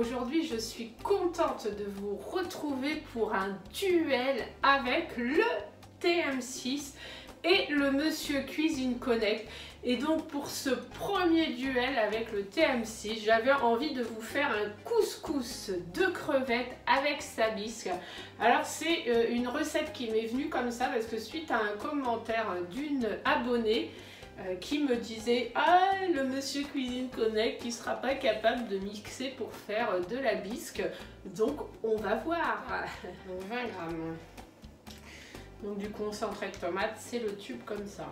aujourd'hui je suis contente de vous retrouver pour un duel avec le TM6 et le Monsieur Cuisine Connect. Et donc pour ce premier duel avec le TM6, j'avais envie de vous faire un couscous de crevettes avec sa bisque. Alors c'est une recette qui m'est venue comme ça parce que suite à un commentaire d'une abonnée qui me disait « Ah, le Monsieur Cuisine Connect qui sera pas capable de mixer pour faire de la bisque. » Donc on va voir. 20 grammes. Donc du concentré de tomate, c'est le tube comme ça.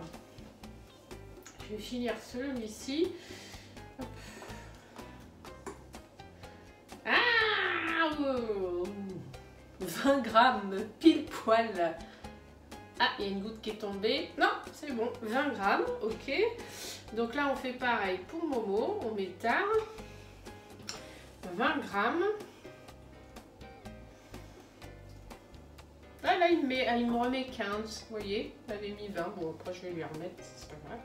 Je vais finir celui-ci. 20 grammes, pile poil. Ah, il y a une goutte qui est tombée. Non, c'est bon, 20 grammes, ok. Donc là, on fait pareil pour Momo, on met tard. 20 grammes. Ah là, il me remet 15, vous voyez, il avait mis 20. Bon, après, je vais lui remettre, c'est pas grave.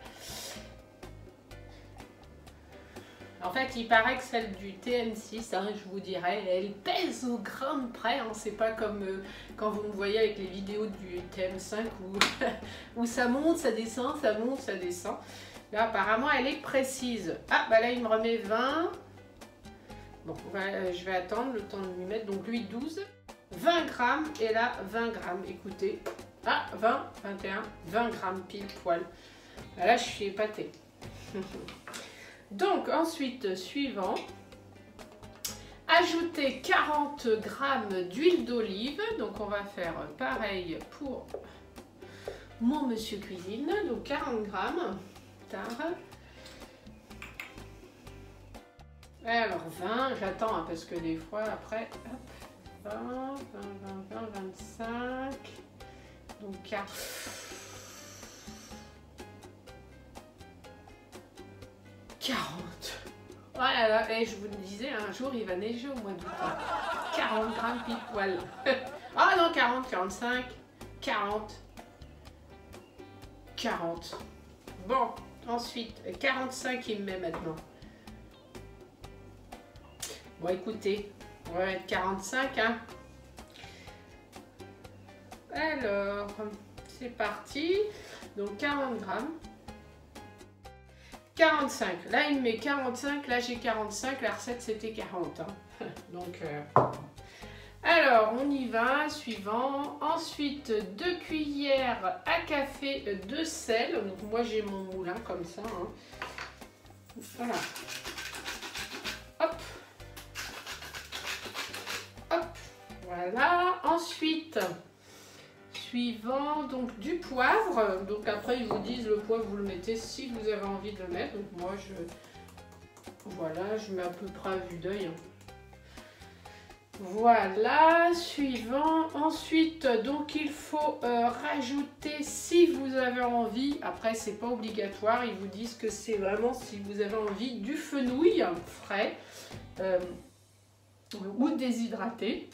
En fait, il paraît que celle du TM6, hein, je vous dirais, elle pèse au gramme près. Hein, c'est pas comme quand vous me voyez avec les vidéos du TM5 où ça monte, ça descend, ça monte, ça descend. Là, apparemment, elle est précise. Ah, bah là, il me remet 20. Bon, je vais attendre le temps de lui mettre. Donc, lui, 12. 20 grammes et là 20 grammes, écoutez, ah 20, 21, 20 grammes pile poil, là je suis épatée. Donc ensuite, suivant, ajouter 40 grammes d'huile d'olive, donc on va faire pareil pour mon Monsieur Cuisine, donc 40 grammes, tard. Alors 20, j'attends hein, parce que des fois après, hop. 20, 20, 20, 20, 25, donc 4. Oh là là, et je vous le disais, un jour il va neiger au mois d'août. 40 grammes pile poil. Ah non, 40, 45, 40, 40. Bon, ensuite, 45 il me met maintenant. Bon, écoutez. On va mettre 45, hein. Alors, c'est parti. Donc 40 grammes. 45. Là, il me met 45. Là, j'ai 45. La recette, c'était 40. Hein. Donc, alors, on y va. Suivant. Ensuite, 2 cuillères à café de sel. Donc, moi, j'ai mon moulin comme ça. Hein. Voilà. Hop. Voilà, ensuite, suivant, donc du poivre. Donc après, ils vous disent le poivre, vous le mettez si vous avez envie de le mettre. Donc moi, voilà, je mets à peu près à vue d'œil. Voilà, suivant. Ensuite, donc il faut rajouter si vous avez envie. Après, c'est pas obligatoire. Ils vous disent que c'est vraiment si vous avez envie du fenouil frais ou déshydraté.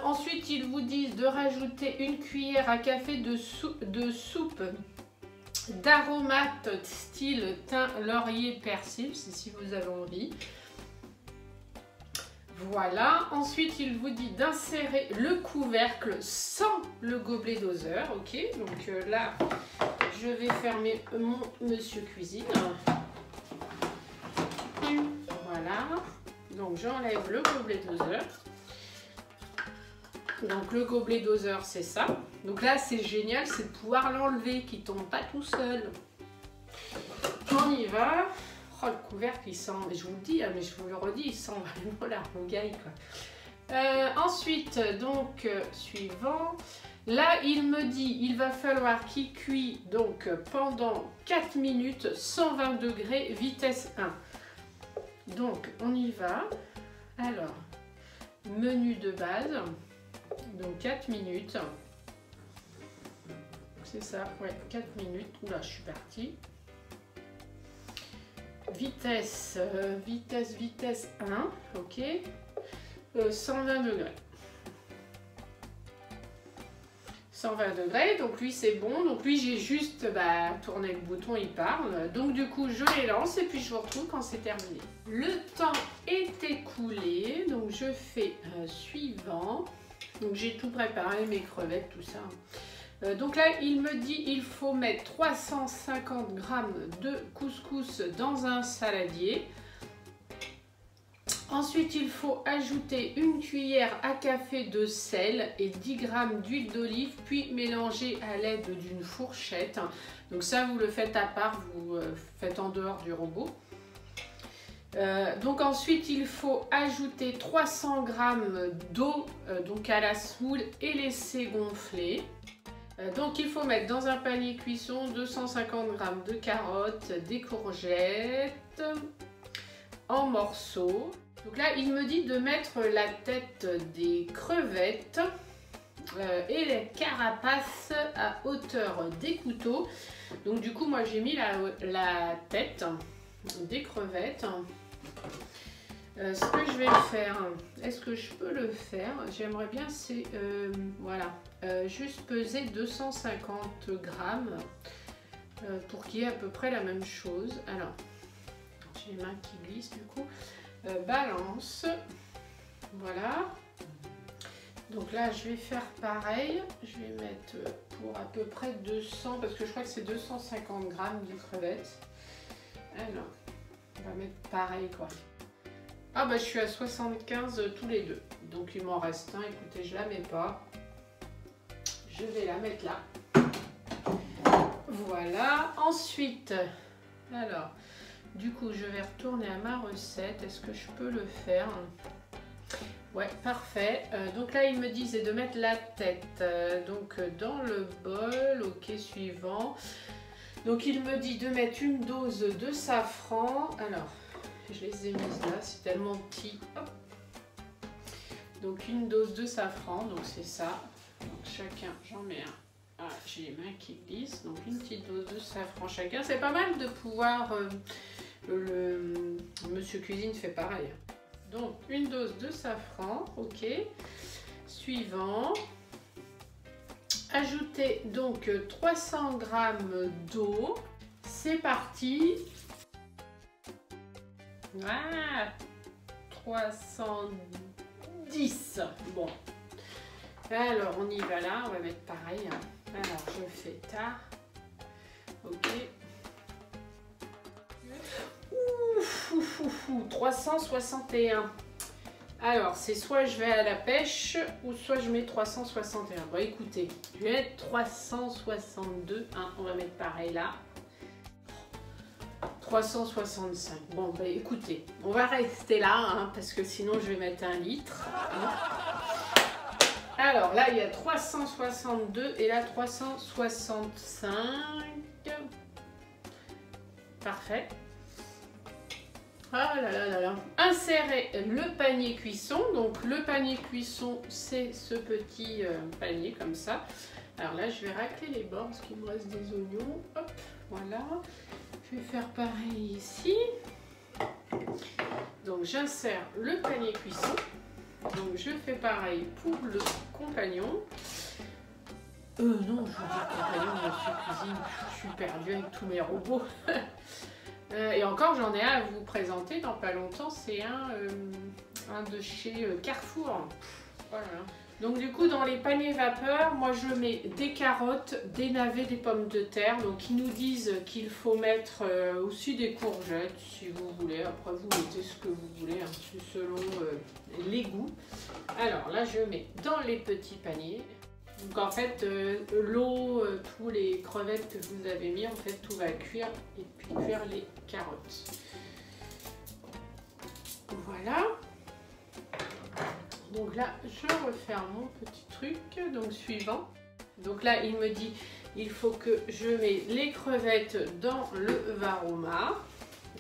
Ensuite, ils vous disent de rajouter une cuillère à café de soupe d'aromates style thym, laurier, persil, si vous avez envie. Voilà. Ensuite, il vous dit d'insérer le couvercle sans le gobelet doseur. Ok, donc là, je vais fermer mon Monsieur Cuisine. Voilà. Donc, j'enlève le gobelet doseur. Donc le gobelet doseur, c'est ça. Donc là, c'est génial, c'est de pouvoir l'enlever, qu'il ne tombe pas tout seul. On y va. Oh, le couvercle, il sent, je vous le dis, mais je vous le redis, il sent vraiment la rongaille, quoi. Ensuite, donc, suivant. Là, il me dit, il va falloir qu'il cuit donc pendant 4 minutes, 120 degrés, vitesse 1. Donc, on y va. Alors, menu de base. Donc 4 minutes. C'est ça, ouais, 4 minutes. Oula, je suis partie. Vitesse, vitesse 1, ok. 120 degrés. 120 degrés, donc lui c'est bon, donc lui j'ai juste tourné le bouton, il parle, donc du coup je les lance et puis je vous retrouve quand c'est terminé. Le temps est écoulé, donc je fais suivant, donc j'ai tout préparé, mes crevettes, tout ça. Donc là il me dit il faut mettre 350 g de couscous dans un saladier. Ensuite, il faut ajouter une cuillère à café de sel et 10 g d'huile d'olive, puis mélanger à l'aide d'une fourchette. Donc ça, vous le faites à part, vous faites en dehors du robot. Donc ensuite, il faut ajouter 300 g d'eau donc à la semoule et laisser gonfler. Donc il faut mettre dans un panier cuisson 250 g de carottes, des courgettes en morceaux. Donc là, il me dit de mettre la tête des crevettes et les carapaces à hauteur des couteaux. Donc du coup, moi j'ai mis la tête des crevettes. Ce que je vais faire, est-ce que je peux le faire? J'aimerais bien, c'est voilà, juste peser 250 g pour qu'il y ait à peu près la même chose. Alors, j'ai les mains qui glissent du coup. Balance, voilà. Donc là je vais faire pareil, je vais mettre pour à peu près 200, parce que je crois que c'est 250 g de crevettes. Alors on va mettre pareil quoi. Ah bah je suis à 75 tous les deux, donc il m'en reste un. Écoutez, je la mets pas, je vais la mettre là, voilà. Ensuite, alors du coup, je vais retourner à ma recette. Est-ce que je peux le faire? Ouais, parfait. Donc là, il me disait de mettre la tête donc dans le bol. Ok, suivant. Donc il me dit de mettre une dose de safran. Alors, je les ai mises là, c'est tellement petit. Hop. Donc une dose de safran, donc c'est ça. Donc chacun, j'en mets un. Ah, j'ai les mains qui glissent. Donc une petite dose de safran chacun. C'est pas mal de pouvoir... le Monsieur Cuisine fait pareil. Donc une dose de safran, ok. Suivant, ajoutez donc 300 g d'eau. C'est parti. Ah, 310. Bon. Alors on y va là, on va mettre pareil. Alors je fais tard. Ok. 361. Alors, c'est soit je vais à la pêche ou soit je mets 361. Bon, écoutez, je vais mettre 362. Hein, on va mettre pareil là. 365. Bon, bah écoutez, on va rester là hein, parce que sinon je vais mettre 1 litre. Hein. Alors là, il y a 362 et là 365. Parfait. Ah là là là là. Insérez le panier cuisson. Donc le panier cuisson, c'est ce petit panier comme ça. Alors là, je vais racler les bords parce qu'il me reste des oignons. Hop, voilà. Je vais faire pareil ici. Donc j'insère le panier cuisson. Donc je fais pareil pour le compagnon. Non, je veux dire compagnon, Monsieur Cuisine. Je suis perdue avec tous mes robots. Et encore, j'en ai un à vous présenter dans pas longtemps. C'est un de chez Carrefour. Voilà. Donc du coup, dans les paniers vapeur, moi je mets des carottes, des navets, des pommes de terre. Donc ils nous disent qu'il faut mettre aussi des courgettes si vous voulez. Après vous mettez ce que vous voulez, hein, selon les goûts. Alors là, je mets dans les petits paniers. Donc en fait, l'eau, tous les crevettes que vous avez mis, en fait tout va cuire et puis cuire les carottes. Voilà. Donc là, je referme mon petit truc. Donc suivant. Donc là, il me dit, il faut que je mets les crevettes dans le Varoma.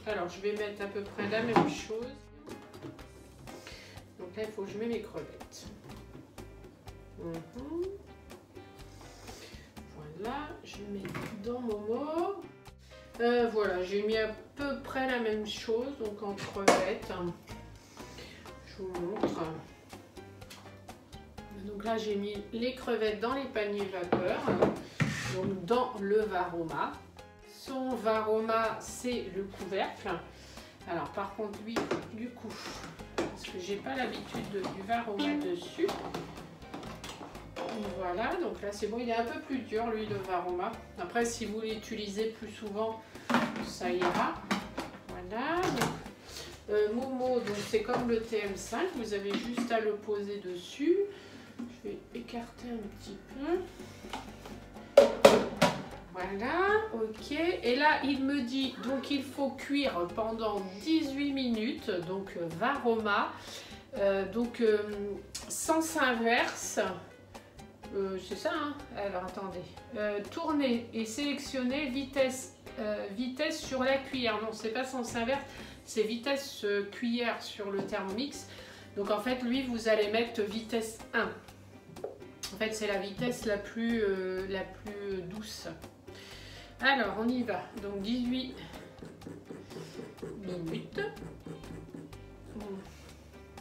Alors je vais mettre à peu près la même chose. Donc là, il faut que je mette mes crevettes. Voilà, je mets dans Momo. Voilà, j'ai mis à peu près la même chose, donc en crevettes. Je vous montre. Donc là, j'ai mis les crevettes dans les paniers vapeur, donc dans le Varoma. Son Varoma, c'est le couvercle. Alors par contre, lui, du coup, parce que j'ai pas l'habitude du Varoma dessus. Voilà, donc là c'est bon, il est un peu plus dur lui, le Varoma. Après, si vous l'utilisez plus souvent, ça ira. Voilà, donc Momo, donc c'est comme le TM5, vous avez juste à le poser dessus. Je vais écarter un petit peu. Voilà, ok. Et là, il me dit, donc il faut cuire pendant 18 minutes, donc Varoma. Sens inverse. C'est ça, hein? Alors attendez. Tourner et sélectionner vitesse sur la cuillère. Non, c'est pas sens inverse, c'est vitesse cuillère sur le Thermomix. Donc en fait, lui, vous allez mettre vitesse 1. En fait, c'est la vitesse la plus douce. Alors, on y va. Donc 18 minutes.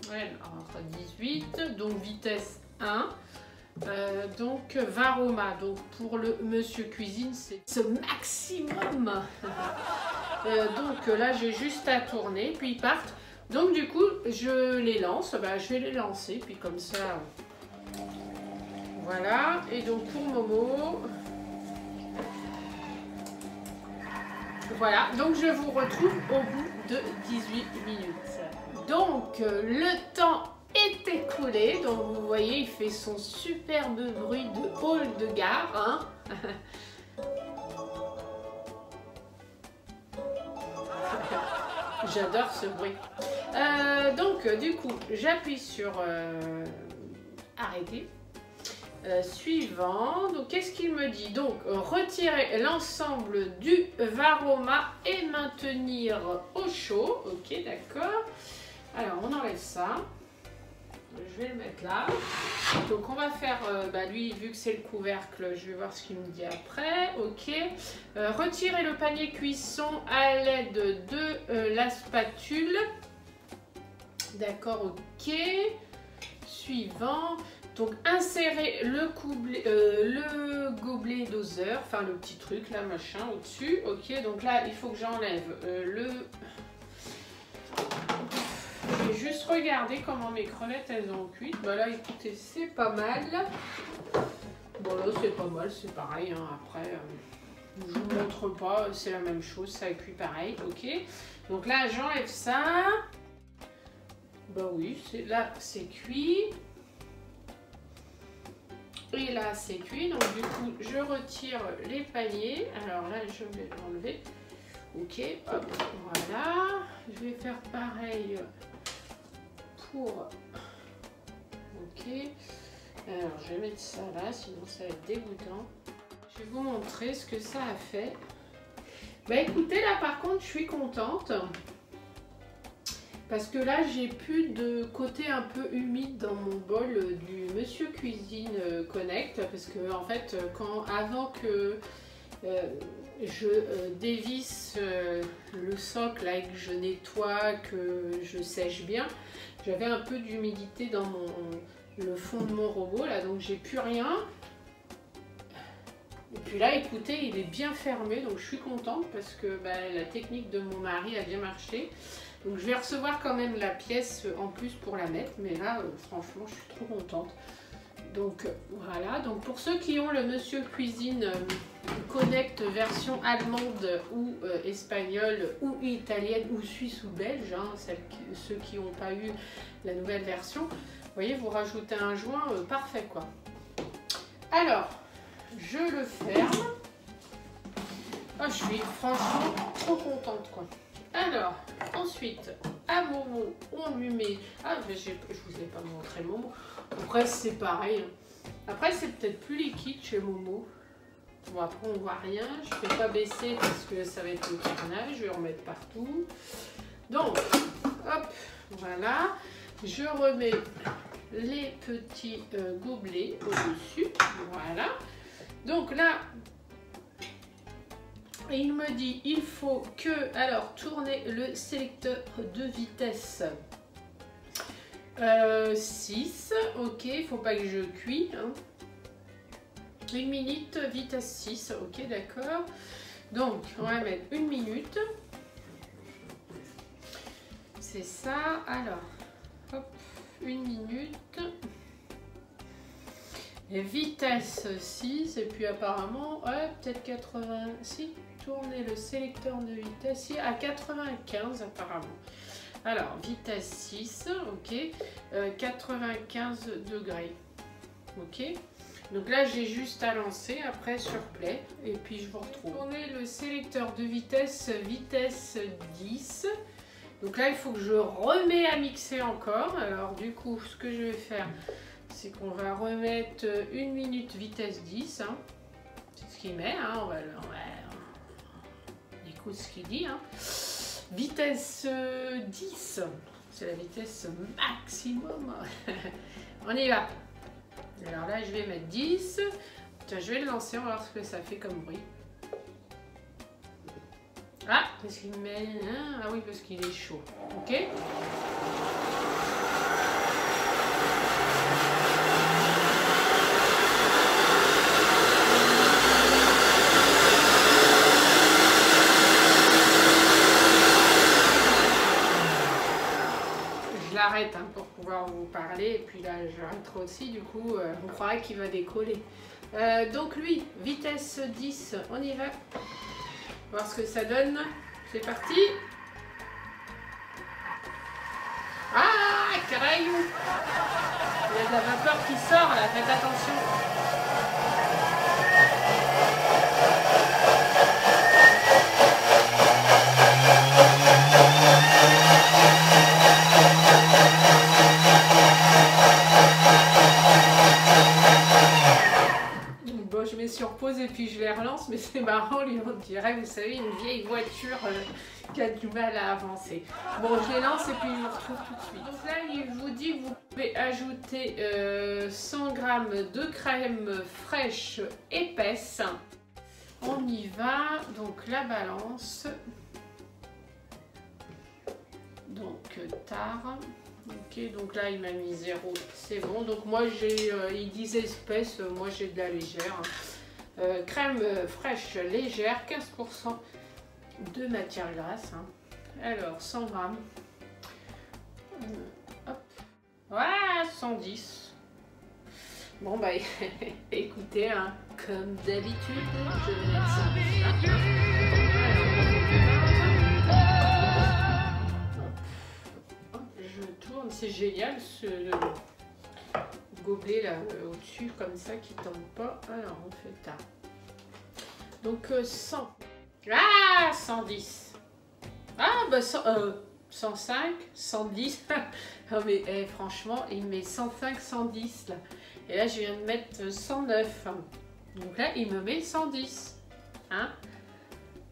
Ouais, alors 18, donc vitesse 1. Donc Varoma, donc pour le monsieur cuisine, c'est ce maximum. Donc là, j'ai juste à tourner, puis ils partent. Donc du coup, je les lance. Je vais les lancer, puis comme ça, voilà. Et donc pour Momo, voilà. Donc je vous retrouve au bout de 18 minutes. Donc le temps est écoulé, donc vous voyez, il fait son superbe bruit de hall de gare, hein. J'adore ce bruit. Donc du coup, j'appuie sur arrêter. Suivant, donc qu'est-ce qu'il me dit? Donc retirer l'ensemble du Varoma et maintenir au chaud. Ok, d'accord. Alors on enlève ça. Je vais le mettre là. Donc on va faire, lui vu que c'est le couvercle, je vais voir ce qu'il me dit après. Ok. Retirer le panier cuisson à l'aide de la spatule. D'accord, ok. Suivant. Donc insérer le gobelet doseur, enfin le petit truc là, machin, au-dessus. Ok, donc là il faut que j'enlève le... Je vais juste regarder comment mes crevettes elles ont cuit. Voilà, écoutez, c'est pas mal. Bon là c'est pas mal, c'est pareil, hein. Après, je vous montre pas, c'est la même chose, ça cuit pareil, ok. Donc là j'enlève ça. Bah oui, là c'est cuit. Et là c'est cuit, donc du coup je retire les paniers. Alors là je vais l'enlever. Ok, hop, voilà. Je vais faire pareil pour... Ok. Alors je vais mettre ça là, sinon ça va être dégoûtant. Je vais vous montrer ce que ça a fait. Bah écoutez, là par contre je suis contente. Parce que là, j'ai plus de côté un peu humide dans mon bol du Monsieur Cuisine Connect. Parce que en fait, avant que je dévisse le socle et que je nettoie, que je sèche bien, j'avais un peu d'humidité dans le fond de mon robot. Là, donc j'ai plus rien. Et puis là, écoutez, il est bien fermé. Donc je suis contente parce que la technique de mon mari a bien marché. Donc je vais recevoir quand même la pièce en plus pour la mettre, mais là franchement je suis trop contente. Donc voilà, donc pour ceux qui ont le Monsieur Cuisine Connect version allemande ou espagnole ou italienne ou suisse ou belge, hein, ceux qui n'ont pas eu la nouvelle version, vous voyez, vous rajoutez un joint parfait quoi. Alors, je le ferme. Oh, je suis franchement trop contente quoi. Alors, ensuite, à Momo, on lui met... Ah, mais je vous ai pas montré Momo. Après, c'est pareil. Après, c'est peut-être plus liquide chez Momo. Bon, après, on voit rien. Je ne vais pas baisser parce que ça va être le carnage. Je vais en mettre partout. Donc, hop, voilà. Je remets les petits gobelets au-dessus. Voilà. Donc là... Et il me dit, il faut que, alors, tourner le sélecteur de vitesse 6, ok, faut pas que je cuis. Hein. 1 minute, vitesse 6, ok, d'accord. Donc, on va mettre 1 minute. C'est ça, alors, hop, 1 minute. Et vitesse 6, et puis apparemment, ouais, peut-être 80, si, tourner le sélecteur de vitesse, si, à 95 apparemment. Alors, vitesse 6, ok, 95 degrés, ok. Donc là, j'ai juste à lancer, après sur play, et puis je vous retrouve. Tourner le sélecteur de vitesse, vitesse 10. Donc là, il faut que je remets à mixer encore. Alors du coup, ce que je vais faire, c'est qu'on va remettre 1 minute vitesse 10. Hein. C'est ce qu'il met, hein. On écoute ce qu'il dit. Hein. Vitesse 10, c'est la vitesse maximum. On y va. Alors là, je vais mettre 10. Tiens, je vais le lancer, on va voir ce que ça fait comme bruit. Ah, parce qu'il met... Ah oui, parce qu'il est chaud. Ok. Je l'arrête hein, pour pouvoir vous parler. Et puis là, j'arrêterai aussi. Du coup, on croirait qu'il va décoller. Donc lui, vitesse 10, on y va. Voir ce que ça donne. C'est parti. Ah, caraïou. Il y a de la vapeur qui sort là, faites attention. Bon, je mets sur pause et puis je les relance, mais c'est marrant, lui, on dirait, vous savez, une vieille voiture qui a du mal à avancer. Bon, je les lance et puis je vous retrouve tout de suite. Donc là, il vous dit que vous pouvez ajouter 100 g de crème fraîche épaisse. On y va, donc la balance. Donc, tard. Ok, donc là il m'a mis 0, c'est bon. Donc moi j'ai, ils disent espèce, moi j'ai de la légère. Crème fraîche légère, 15% de matière grasse. Hein. Alors 100 g. Hop. Voilà, 110. Bon bah écoutez, hein, comme d'habitude, je vais mettre 110 là. C'est génial ce gobelet là au-dessus comme ça qui tombe pas. Alors on fait ça. Donc 100. Ah 110. Ah bah 105, 110. Oh mais franchement il met 105, 110 là. Et là je viens de mettre 109. Donc là il me met 110. Hein?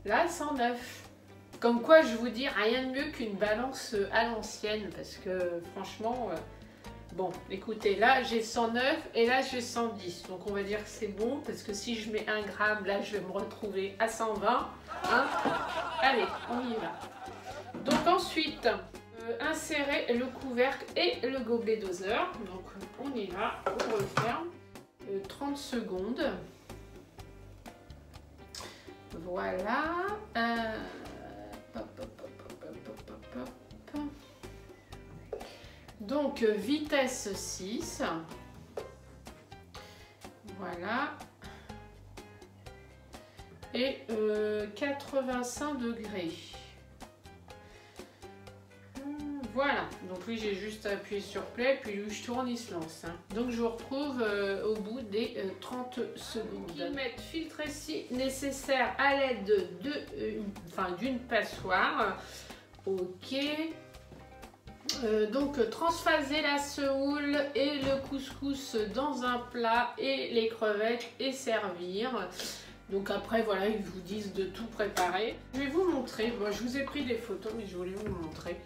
Là 109. Comme quoi, je vous dis, rien de mieux qu'une balance à l'ancienne, parce que franchement, bon, écoutez, là j'ai 109 et là j'ai 110, donc on va dire que c'est bon, parce que si je mets 1 gramme, là je vais me retrouver à 120, hein. Allez, on y va. Donc ensuite, insérer le couvercle et le gobelet doseur, donc on y va, on referme, 30 secondes, voilà, donc vitesse 6, voilà, et 85 degrés. Voilà, donc lui j'ai juste appuyé sur play, puis lui je tourne, il se lance. Hein. Donc je vous retrouve au bout des 30 secondes. Mettre filtre si nécessaire à l'aide d'une passoire. Ok. Donc transvaser la semoule et le couscous dans un plat et les crevettes et servir. Donc après voilà, ils vous disent de tout préparer. Je vais vous montrer, bon, je vous ai pris des photos mais je voulais vous montrer.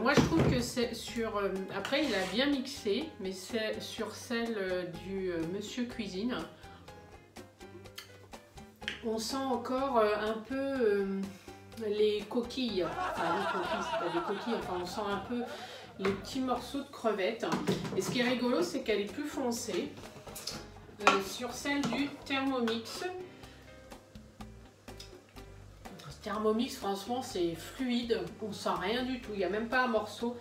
Moi je trouve que c'est sur, après il a bien mixé, mais c'est sur celle du Monsieur Cuisine. On sent encore un peu les coquilles, enfin les coquilles, c'est pas des coquilles, enfin on sent un peu les petits morceaux de crevettes. Et ce qui est rigolo, c'est qu'elle est plus foncée sur celle du Thermomix. Thermomix, franchement, c'est fluide, on sent rien du tout, il n'y a même pas un morceau.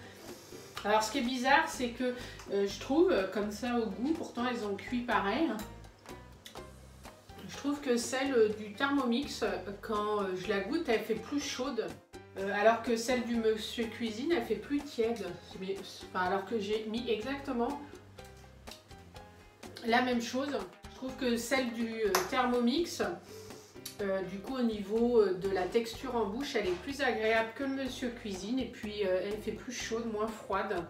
Alors, ce qui est bizarre, c'est que je trouve, comme ça au goût, pourtant elles ont cuit pareil. Je trouve que celle du Thermomix, quand je la goûte, elle fait plus chaude. Alors que celle du Monsieur Cuisine, elle fait plus tiède. Alors que j'ai mis exactement la même chose. Je trouve que celle du Thermomix, du coup au niveau de la texture en bouche, elle est plus agréable que le Monsieur Cuisine et puis elle fait plus chaude, moins froide.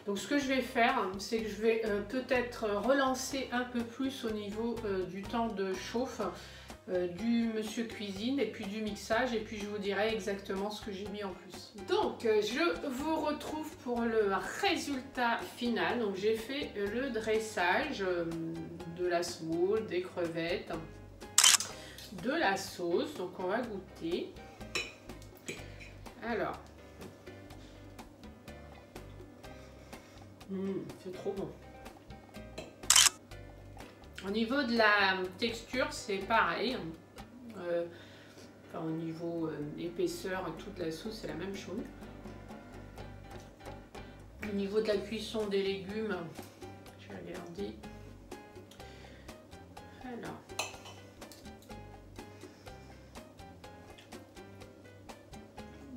Donc ce que je vais faire, c'est que je vais peut-être relancer un peu plus au niveau du temps de chauffe du Monsieur Cuisine et puis du mixage, et puis je vous dirai exactement ce que j'ai mis en plus. Donc je vous retrouve pour le résultat final. Donc j'ai fait le dressage de la semoule, des crevettes, de la sauce, donc on va goûter. Alors, c'est trop bon. Au niveau de la texture, c'est pareil. Enfin, au niveau épaisseur, toute la sauce, c'est la même chose. Au niveau de la cuisson des légumes, je vais regarder. Alors.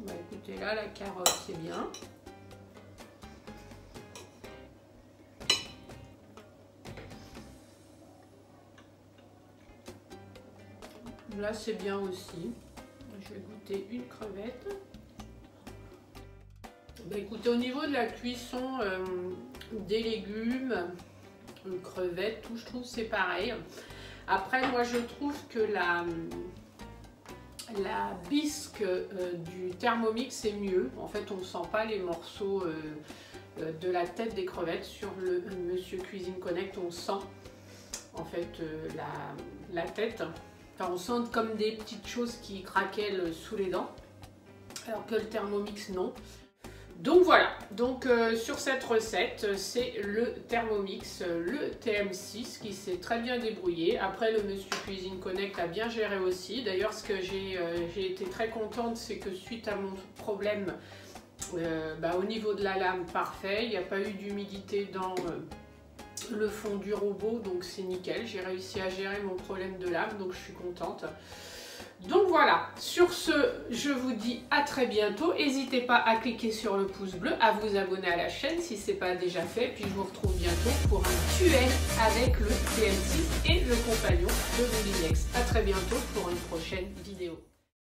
Bah écoutez, là, la carotte, c'est bien. Là, c'est bien aussi. Je vais goûter une crevette. Bah écoutez, au niveau de la cuisson des légumes, crevettes, tout, je trouve c'est pareil. Après, moi, je trouve que la bisque du Thermomix est mieux. En fait, on ne sent pas les morceaux de la tête des crevettes. Sur le Monsieur Cuisine Connect, on sent en fait la tête. Enfin, on sent comme des petites choses qui craquellent sous les dents, alors que le Thermomix, non. Donc voilà, donc sur cette recette, c'est le Thermomix, le TM6 qui s'est très bien débrouillé. Après, le Monsieur Cuisine Connect a bien géré aussi. D'ailleurs, ce que j'ai été très contente, c'est que suite à mon problème, au niveau de la lame, parfait, il n'y a pas eu d'humidité dans le fond du robot, donc c'est nickel. J'ai réussi à gérer mon problème de lame, donc je suis contente. Donc voilà, sur ce, je vous dis à très bientôt. N'hésitez pas à cliquer sur le pouce bleu, à vous abonner à la chaîne si ce n'est pas déjà fait. Puis je vous retrouve bientôt pour un duel avec le TM6 et le compagnon de Moulinex. À très bientôt pour une prochaine vidéo.